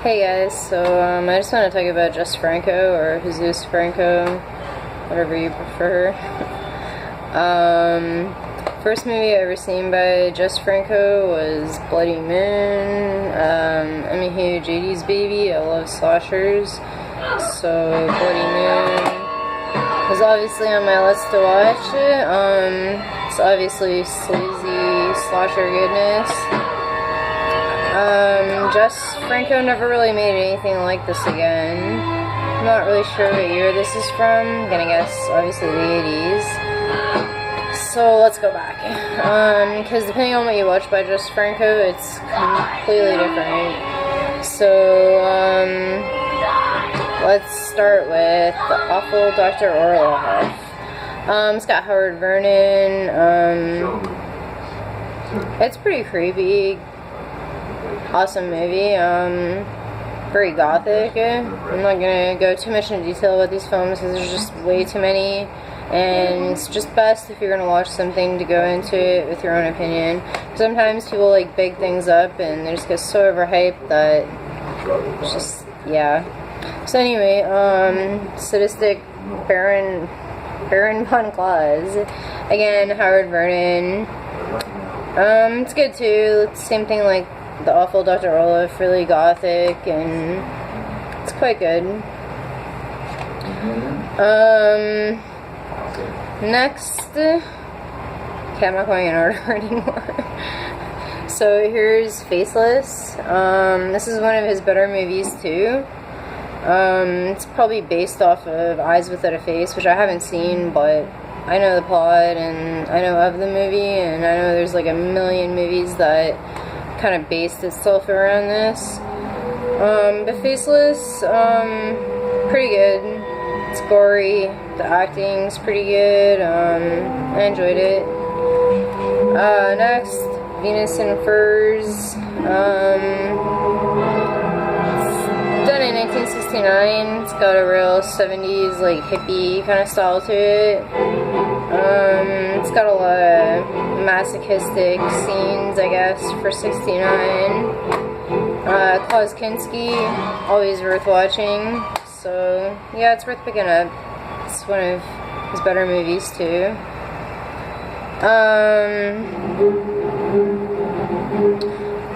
Hey guys, so I just want to talk about Jess Franco, or Jesus Franco, whatever you prefer. First movie I ever seen by Jess Franco was Bloody Moon. I'm a huge 80s baby, I love slashers, so Bloody Moon was obviously on my list to watch. It's obviously sleazy slasher goodness. Jess Franco never really made anything like this again. I'm not really sure what year this is from. I'm gonna guess, obviously, the 80s. So let's go back. Because depending on what you watch by Jess Franco, it's completely different. So, let's start with The Awful Dr. Orloff. It's got Howard Vernon. It's pretty creepy. Awesome movie, very gothic. I'm not gonna go too much into detail about these films because there's just way too many, and it's just best if you're gonna watch something to go into it with your own opinion. Sometimes people like big things up and they just get so overhyped that it's just, yeah. So anyway, sadistic Baron von Claus, again, Howard Vernon. It's good too. It's the same thing like The Awful Dr. Orloff, really gothic, and it's quite good. Next, okay, I'm not going in order anymore. So here's Faceless. This is one of his better movies too. It's probably based off of Eyes Without a Face, which I haven't seen, but I know the plot and I know of the movie, and I know there's like a million movies that kind of based itself around this. But Faceless, pretty good. It's gory, the acting's pretty good, I enjoyed it. Next, Venus and Furs. It's done in 1969. It's got a real 70s, like, hippie kind of style to it. It's got a lot of masochistic scenes, I guess, for 69. Klaus Kinski, always worth watching. So, yeah, it's worth picking up. It's one of his better movies, too.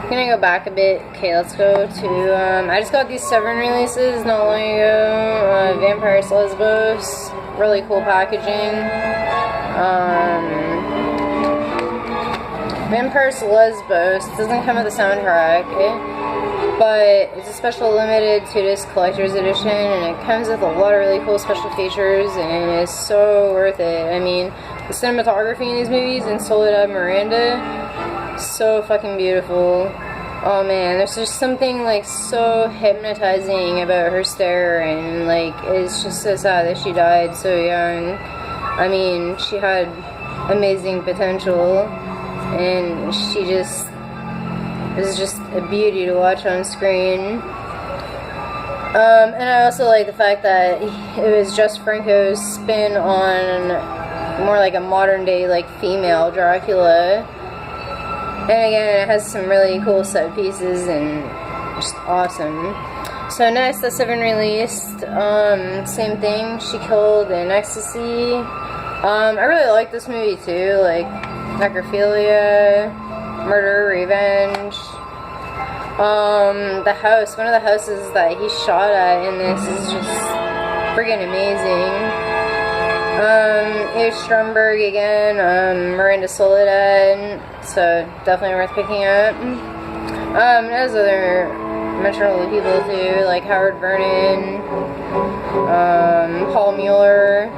I'm gonna go back a bit. Okay, let's go to, I just got these 7 releases not long ago. Vampires Lesbos, really cool packaging. Vampires Lesbos doesn't come with a soundtrack, but it's a special limited 2-disc collector's edition, and it comes with a lot of really cool special features, and it's so worth it. I mean, the cinematography in these movies in Soledad Miranda, so fucking beautiful. Oh man, there's just something like so hypnotizing about her stare, and like it's just so sad that she died so young. I mean, she had amazing potential, and she just is just a beauty to watch on screen. And I also like the fact that it was Jess Franco's spin on more like a modern day like female Dracula. And again, it has some really cool set pieces and just awesome. So next, the 7 released, same thing, She Killed in Ecstasy. I really like this movie too, like Necrophilia, Murder, Revenge. The house, one of the houses that he shot at in this is just friggin' amazing. H. Stromberg again, Miranda Soledad, so definitely worth picking up. There's other mentionable people too, like Howard Vernon, Paul Mueller.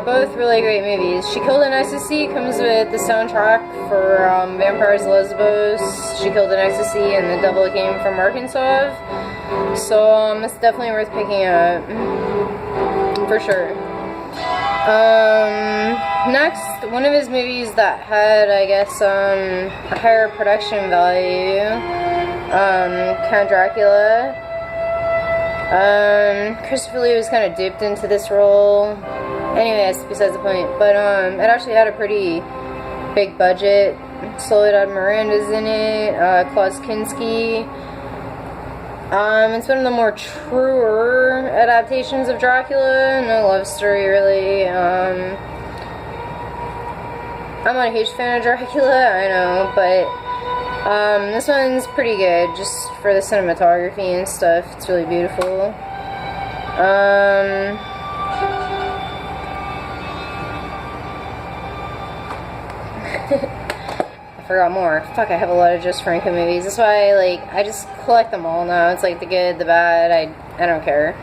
Both really great movies. She Killed in Ecstasy comes with the soundtrack for Vampires Lesbos, She Killed in Ecstasy, and The Devil Came from Arkansas. So it's definitely worth picking up, for sure. Next, one of his movies that had, I guess, a higher production value, Count Dracula. Christopher Lee was kind of duped into this role. Anyway, that's besides the point. But it actually had a pretty big budget. Soledad Miranda's in it, Klaus Kinski. It's one of the more truer adaptations of Dracula. No love story, really. I'm not a huge fan of Dracula, I know, but this one's pretty good, just for the cinematography and stuff. It's really beautiful. I forgot more. Fuck, I have a lot of Jess Franco movies. That's why, like, I just collect them all now. It's like the good, the bad. I don't care.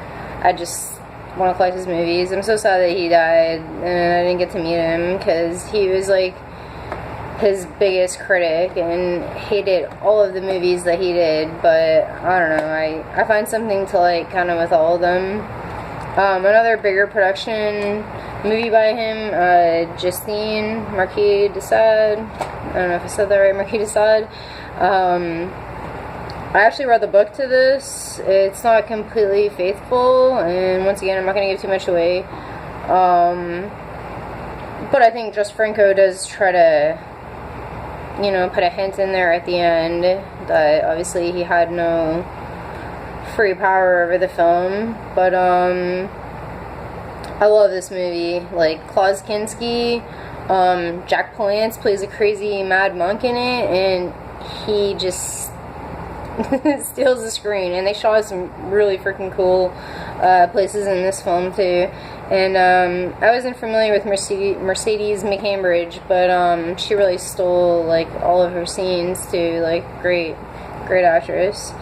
I just want to collect his movies. I'm so sad that he died and I didn't get to meet him, because he was like his biggest critic and hated all of the movies that he did. But I don't know. I find something to like kind of with all of them. Another bigger production movie by him, Justine Marquis de Sade. I don't know if I said that right, Marquis de Sade. I actually read the book to this. It's not completely faithful, and once again, I'm not going to give too much away. But I think Jess Franco does try to, you know, put a hint in there at the end that obviously he had no free power over the film. But I love this movie. Like, Klaus Kinski, Jack Palance plays a crazy mad monk in it, and he just steals the screen. And they shot some really freaking cool places in this film too. And I wasn't familiar with Mercedes McCambridge, but she really stole like all of her scenes too. Like, great actress.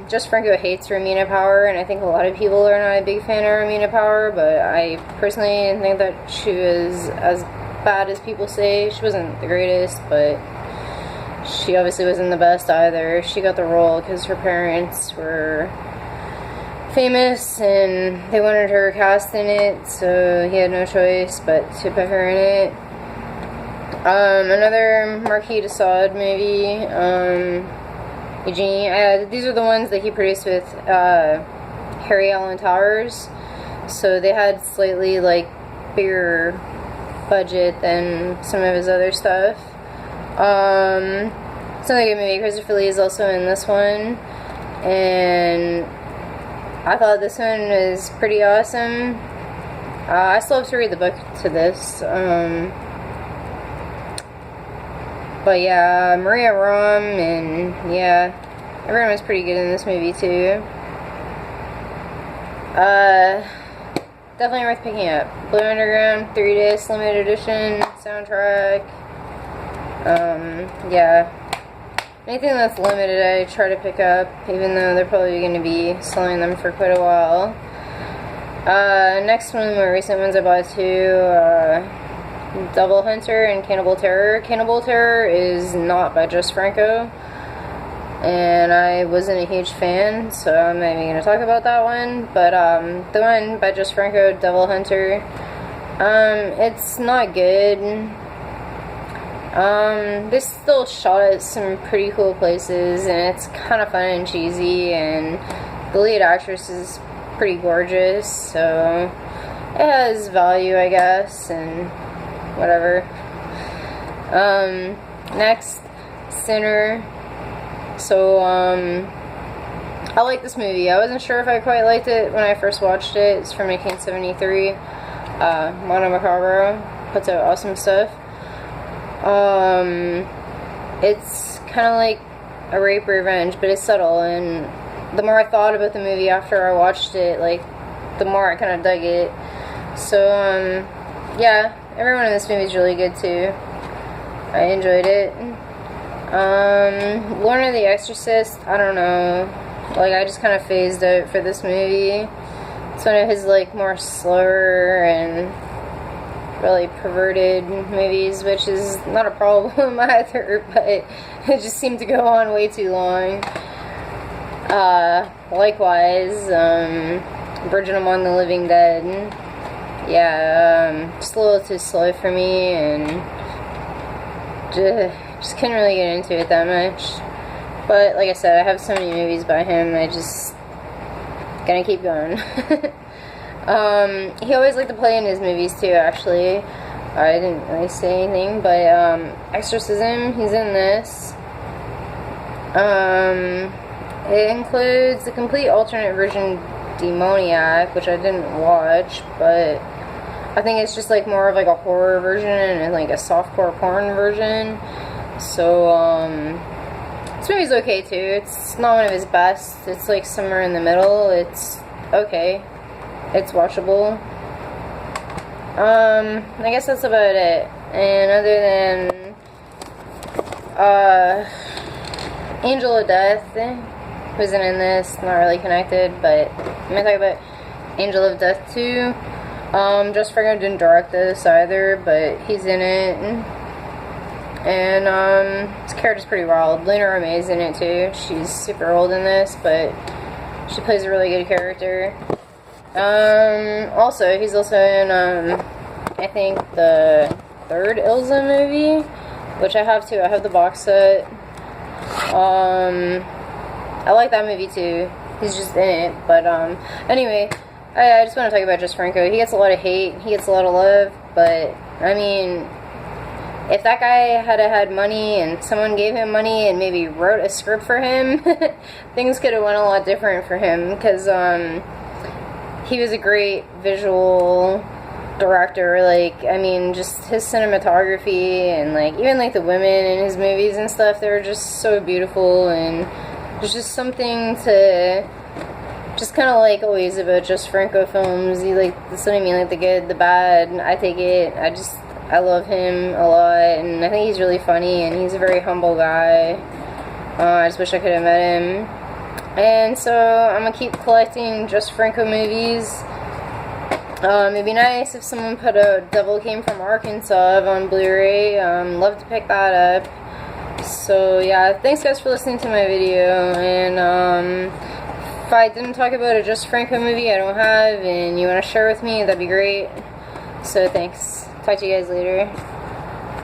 Jess Franco hates Romina Power, and I think a lot of people are not a big fan of Romina Power, but I personally didn't think that she was as bad as people say. She wasn't the greatest, but she obviously wasn't the best either. She got the role because her parents were famous and they wanted her cast in it, so he had no choice but to put her in it. Another Marquis de Sade movie, Eugenie. These are the ones that he produced with Harry Allen Towers, so they had slightly like bigger budget than some of his other stuff. It's another good movie. Christopher Lee is also in this one, and I thought this one was pretty awesome. I still have to read the book to this. But yeah, Maria Rom, and yeah, everyone was pretty good in this movie too. Definitely worth picking up. Blue Underground 3-disc limited edition soundtrack. Yeah. Anything that's limited I try to pick up, even though they're probably going to be selling them for quite a while. Next one of the more recent ones I bought too, Devil Hunter and Cannibal Terror. Cannibal Terror is not by Jess Franco, and I wasn't a huge fan, so I'm not even going to talk about that one. But the one by Jess Franco, Devil Hunter, it's not good. They still shot at some pretty cool places, and it's kind of fun and cheesy, and the lead actress is pretty gorgeous, so it has value, I guess, and whatever. Next, Sinner. So, I like this movie. I wasn't sure if I quite liked it when I first watched it. It's from 1973. Mono Macabro puts out awesome stuff. It's kind of like a rape revenge, but it's subtle, and the more I thought about the movie after I watched it, like, the more I kind of dug it. So, yeah, everyone in this movie is really good too. I enjoyed it. Lorna the Exorcist, I don't know, like, I just kind of phased out for this movie. It's one of his, like, more slower and really perverted movies, which is not a problem either, but it just seemed to go on way too long. Likewise, Virgin Among the Living Dead. Yeah, just a little too slow for me, and just couldn't really get into it that much. But like I said, I have so many movies by him, I just gonna keep going. He always liked to play in his movies too, actually. I didn't really say anything, but Exorcism, he's in this. It includes the complete alternate version Demoniac, which I didn't watch, but I think it's just like more of like a horror version and like a softcore porn version. So this movie's okay too. It's not one of his best. It's like somewhere in the middle. It's okay. It's watchable. I guess that's about it. And other than Angel of Death, who isn't in this, not really connected, but I'm gonna talk about Angel of Death 2. Jess Franco didn't direct this either, but he's in it. And his character's pretty wild. Lena Romai's in it too. She's super old in this, but she plays a really good character. Also, he's also in, I think, the third Ilsa movie, which I have too. I have the box set. I like that movie too. He's just in it. But, anyway, I just want to talk about Jess Franco. He gets a lot of hate. He gets a lot of love. But, I mean, if that guy had money and someone gave him money and maybe wrote a script for him, things could have went a lot different for him. Because, he was a great visual director. Like, I mean, just his cinematography and like even like the women in his movies and stuff, they were just so beautiful. And there's just something to just kind of like always about Jess Franco films. You like, that's what I mean, like the good, the bad. I take it. I love him a lot, and I think he's really funny, and he's a very humble guy. I just wish I could have met him. And so I'm gonna keep collecting Jess Franco movies. It'd be nice if someone put out Devil Came from Arkansas on Blu-ray. Love to pick that up. So yeah, thanks guys for listening to my video. And if I didn't talk about a Jess Franco movie I don't have, and you want to share with me, that'd be great. So thanks. Talk to you guys later.